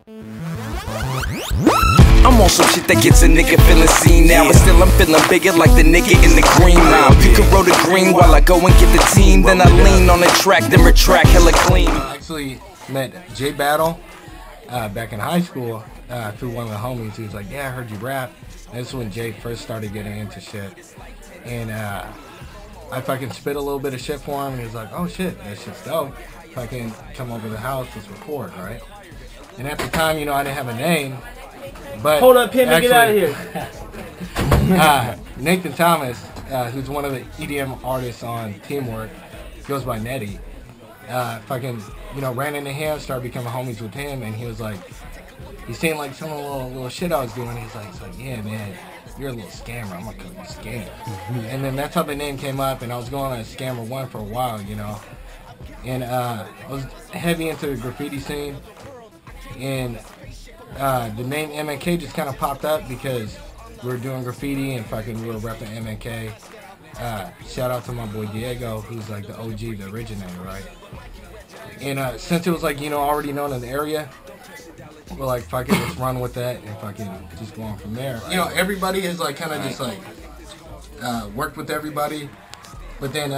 I'm on some shit that gets a nigga feeling seen now, but still I'm feeling bigger like the nigga in the green now. Pick a road to green while I go and get the team, then I lean on the track, then retract hella clean. I actually met J Battle back in high school through one of the homies. He was like, yeah, I heard you rap. And this is when Jay first started getting into shit. And I fucking spit a little bit of shit for him, and he was like, oh shit, that shit's dope. Fucking come over to the house, let's record, right? And at the time, you know, I didn't have a name. But hold up, Pimp, get out of here. Nathan Thomas, who's one of the EDM artists on Teamwork, goes by Nettie. Fucking, you know, ran into him, started becoming homies with him, and he was like, he seen like some of the little shit I was doing. He's like, yeah, man, you're a little scammer. I'm gonna call you a scammer. And then that's how the name came up, and I was going on Scammer 1 for a while, you know. And I was heavy into the graffiti scene, and the name MNK just kind of popped up because we were doing graffiti and fucking we were repping MNK. Shout out to my boy Diego, who's like the OG, the originator, right? And since it was like, you know, already known in the area, we're like, fuck it, let's run with that and fucking just go on from there. You know, everybody has like kind of just like worked with everybody, but then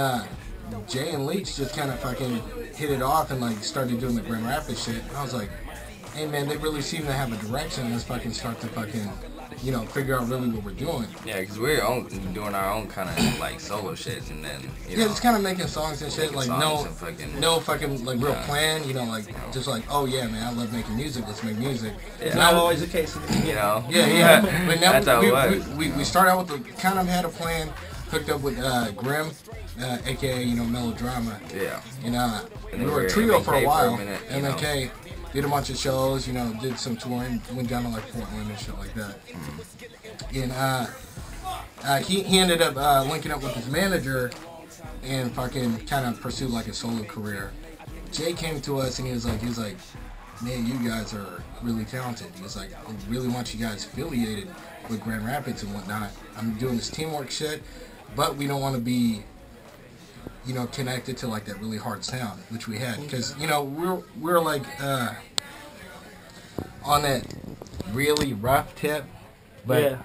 Jay and Leach just kind of fucking hit it off and like started doing the Grand Rapids shit. And I was like, hey man, they really seem to have a direction. Let's fucking start to fucking, you know, figure out really what we're doing. Yeah, because we're doing our own kind of like solo shit, and then you know, just kind of making songs and shit, like no fucking like real plan, you know, like just like, oh yeah, man, I love making music. Let's make music. Yeah. It's not always the case, you know. Yeah. But now we started out with kind of had a plan, hooked up with Grim, aka you know Melodrama. Yeah. And we were a trio for a while. MNK. Did a bunch of shows, you know, did some touring, went down to like Portland and shit like that. And he ended up linking up with his manager and fucking kind of pursued like a solo career. Jay came to us and he was like, man, you guys are really talented. He was like, I really want you guys affiliated with Grand Rapids and whatnot. I'm doing this teamwork shit, but we don't want to be, you know, connected to like that really hard sound, which we had, because you know we're like on that really rough tip, but yeah.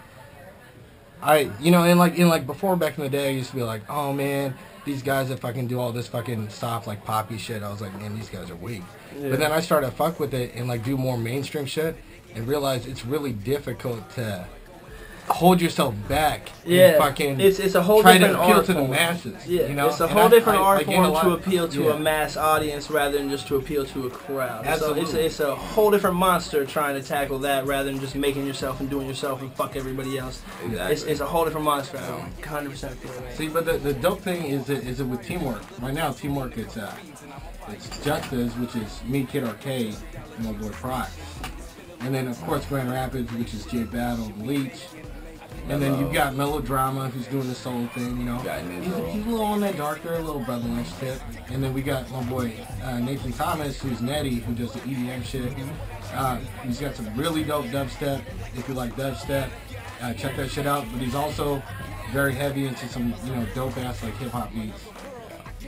And before back in the day, I used to be like, oh man, these guys that fucking do all this fucking soft like poppy shit, I was like, man, these guys are weak. Yeah. But then I started to fuck with it and like do more mainstream shit and realize it's really difficult to hold yourself back. Yeah, fucking it's a whole different art to the masses. Yeah, you know? It's a whole different art form to appeal to a mass audience rather than just to appeal to a crowd. Absolutely. So it's a whole different monster trying to tackle that rather than just making yourself and doing yourself and fuck everybody else. Exactly. It's a whole different monster. I 100% feel it. See, but the dope thing is it with Teamwork. Right now, Teamwork it's Juxtas, which is me, Kid Arcade, and my boy Pride. And then of course Grand Rapids, which is J Battle and Leach. And then you've got Melodrama, who's doing the solo thing, you know. He's a little on that darker, a little brotherly tip. And then we got my boy Nathan Thomas, who's Nettie, who does the EDM shit. He's got some really dope dubstep. If you like dubstep, check that shit out. But he's also very heavy into some, you know, dope ass like hip hop beats.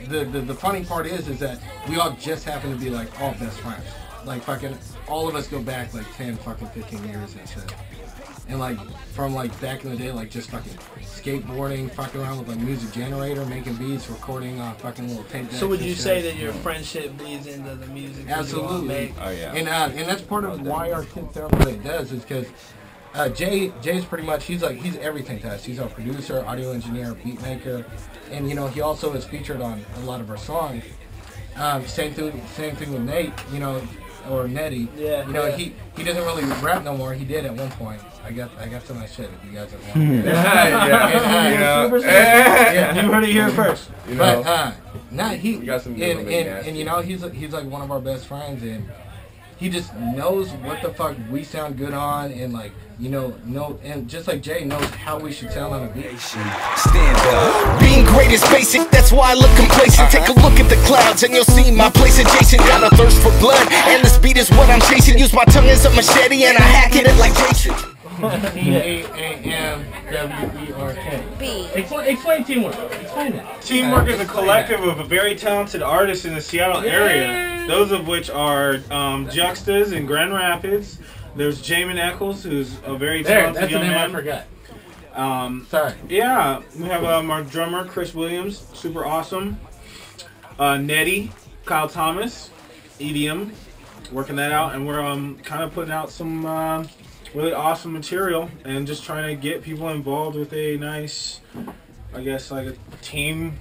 The funny part is that we all just happen to be like all best friends. Like fucking all of us go back like 10 fucking 15 years and shit. And like from like back in the day, like just fucking skateboarding, fucking around with like Music Generator, making beats, recording on fucking little tape decks. So would you say that your friendship bleeds into the music? Absolutely. Oh yeah. And that's part of why our kid sounds the way it does is because Jay's pretty much he's everything to us. He's our producer, audio engineer, beat maker, and you know he also is featured on a lot of our songs. Same thing with Nate, you know, or Nettie. Yeah. You know he doesn't really rap no more. He did at one point. I got some of that shit if you guys ever want. Yeah. You heard it here first. You know, but he got some and you know he's like one of our best friends, and he just knows what the fuck we sound good on, and like you know and just like Jay knows how we should sound on a beat. Stand up. Being great is basic, that's why I look complacent. Take a look at the clouds and you'll see my place adjacent. Got a thirst for blood, and this beat is what I'm chasing. Use my tongue as a machete and I hack it like Jason. Teamwork. Explain teamwork. Explain that. Teamwork is a collective of very talented artists in the Seattle area. Those of which are Juxtas in Grand Rapids. There's Jamin Eccles, who's a very talented young man. That's the name I forgot. Sorry. Yeah, we have our drummer Chris Williams, super awesome. Nettie, Kyle Thomas, EDM, working that out, and we're kind of putting out some really awesome material and just trying to get people involved with a nice, I guess, like a team,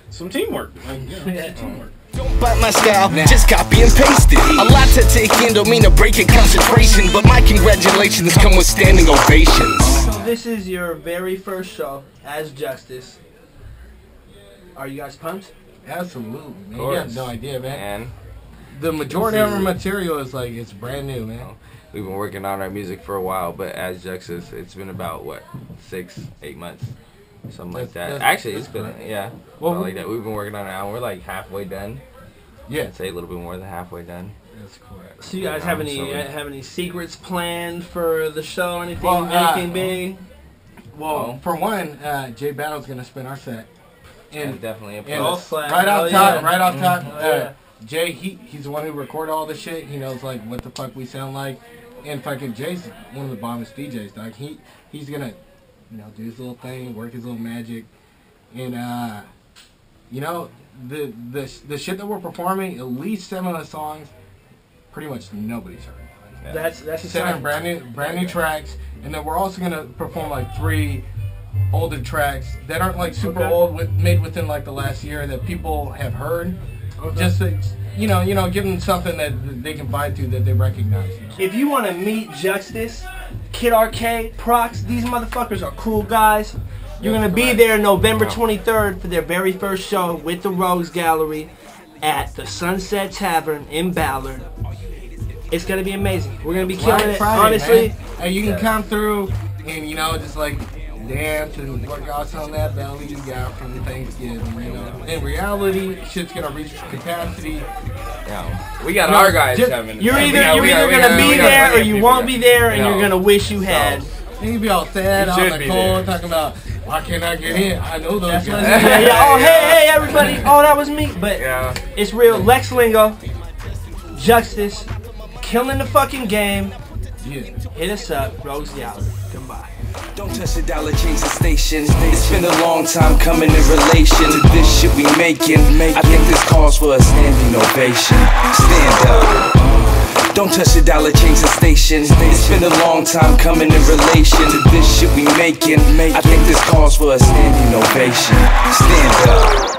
some teamwork. Teamwork. Don't bite my style, just copy and paste it. A lot to take in, don't mean to break your concentration, but my congratulations come with standing ovations. So this is your very first show as Juxtas. Are you guys pumped? Absolutely, man. You have no idea, man. And the majority of our material is like, it's brand new, man. we've been working on our music for a while, but as Juxtas, it's been about, what, 6-8 months? Something like that. Actually, it's been, well, like that. We've been working on it now. We're like halfway done. Yeah. I'd say a little bit more than halfway done. That's correct. So you guys have any secrets planned for the show? Anything big? Well, for one, Jay Battle's gonna spin our set. And definitely a right off top, Jay, he's the one who recorded all the shit. He knows like what the fuck we sound like, and fucking Jay's one of the bombest DJs. Dog, he's gonna, do his little thing, work his little magic, and the shit that we're performing, at least 7 of the songs, pretty much nobody's heard. Yeah. That's 7 brand new tracks, and then we're also gonna perform like 3 older tracks that aren't like super old, made within like the last year that people have heard. Just to, give them something that they can vibe to, that they recognize. If you want to meet Juxtas, Kid Arcade, Prox, these motherfuckers are cool guys. You're going to be there November 23rd for their very first show with the Rogues Gallery at the Sunset Tavern in Ballard. It's going to be amazing. We're going to be killing it, honestly. Man. And you can come through and, just like dance and work out some of that belly you got from Thanksgiving, In reality, shit's gonna reach capacity. We got our guys coming. You're either gonna be there or you won't be there, and you're gonna wish you had. You be all sad, all the cold, talking about why can't I get in? I know those guys. Oh, hey, everybody. Oh, that was me. But it's real. Lex Lingo, Juxtas, killing the fucking game. Yeah. Hit us up, Rogues Gallery. Goodbye. Don't touch the dollar, change the station. It's been a long time coming in relation to this shit we making. I think this calls for a standing ovation. Stand up. Don't touch the dollar, change the station. It's been a long time coming in relation to this shit we making. I think this calls for a standing ovation. Stand up.